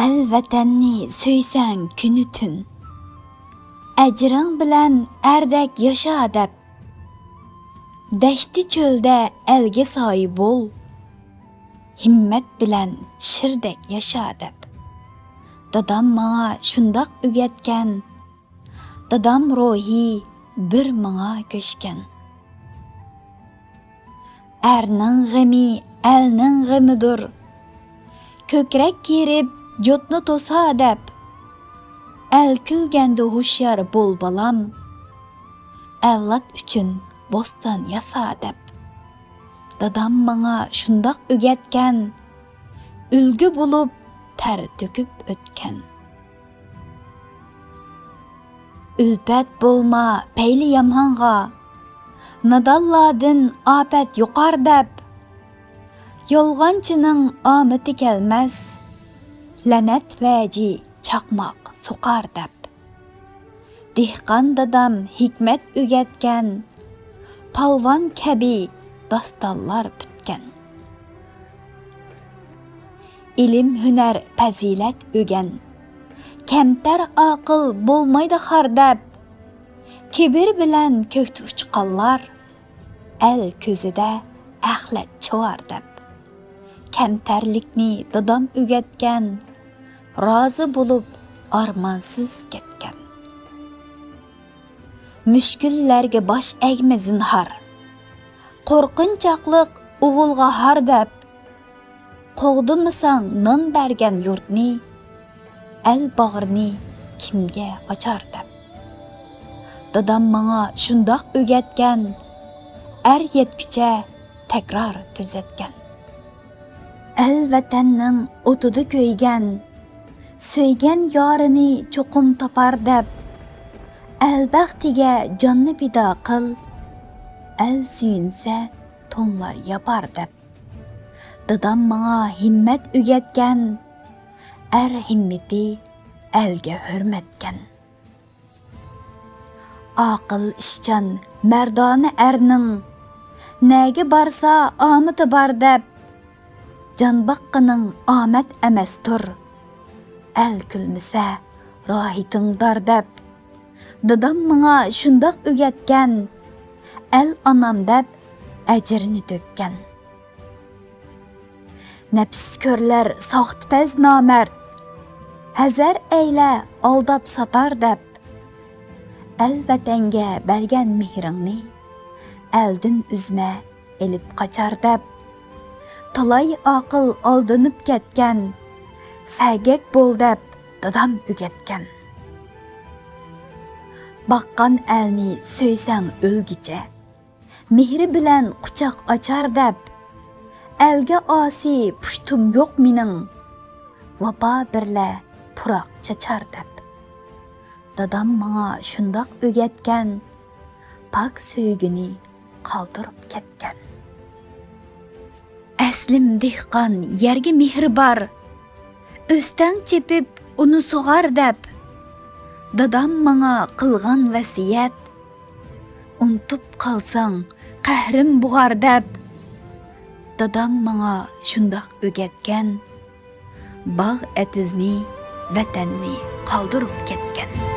El vatanni söysəng günü tün, əcrin bilən ərdək yaşa deb, dəşti çöldə əlgə sahib ol, himmet bilən şirdək yaşa deb. Dadam mağa şundaq ügətkən, dadam ruhi bir mağa köşkən. Ərnin g'imi əlnin g'imidir, kökrək kerib jotni tosa deb, əl külgəndə huşyar bol balam, əvlat üçün bostan yasa deb. Dadam mağa şundaq ügətkən, ülgü bulup ter töküp ötken. Ülpət bolma peyli yamhanğa, nadalladın apət yuqar deb, yolğançının ameti gelmez, lənət vəci çaqmaq soqar deb. Dehqan dadam hikmet ügətken, palvan kəbi dastallar bütken. İlim hüner pəzilət ügən, kəmtər aqıl bolmaydı xar deb, kibir bilən köktü uçqallar, əl közüdə əxlət çıvar deb. Kəmtərlikni dadam ügətken, razı bulup armansız ketken. Müşküllərge baş əgmə zinhar, qorqınçaqlıq uğulğa har deb, qoğdumısan nan bergen yurtni, əl bağırni kimge açar deb. Dadam mağa şundaq ügətken, er yetküçe tekrar tözetken. El vatanның otudu köygen, söygen yarını çoqum tapar deb, el baxtiga canını pida qıl, el suyunsa tonlar yapar deb. Dadam mağa himmet ügetken, er himmeti elge hürmetken. Aqıl işcan merdane ernin, nəgi barsa amıtı bar deb, can baqqının amet emestur, el külmüse rahitin dar deb. Dadam mağa şundaq ügetken, el anam deb əcrini dökken. Nəpskörlər saxtpəz namərd, həzər eyle aldap satar deb. El vətəngə bergen mihrinni, eldin üzme elip qaçar deb. Talay aqıl aldınıp ketken, səgək bol deb dadam ügetken. Baqqan elni söysən ölgice, mihri bilen qucaq açar deb. Elge asi puştum yok minin, vaba birle puraq çaçar deb. Dadam mağa şundaq ügetken, pak söygünü qaldırıp ketken. Əslim dehqan yerge mihri bar, östən çepip onu soğar deb. Dadam mağa qılğan vəsiyyət, unutup qalsan qəhrim buğar deb. Dadam mağa şundaq ügetken, bağ ətizni, vətənni qaldırıp ketken.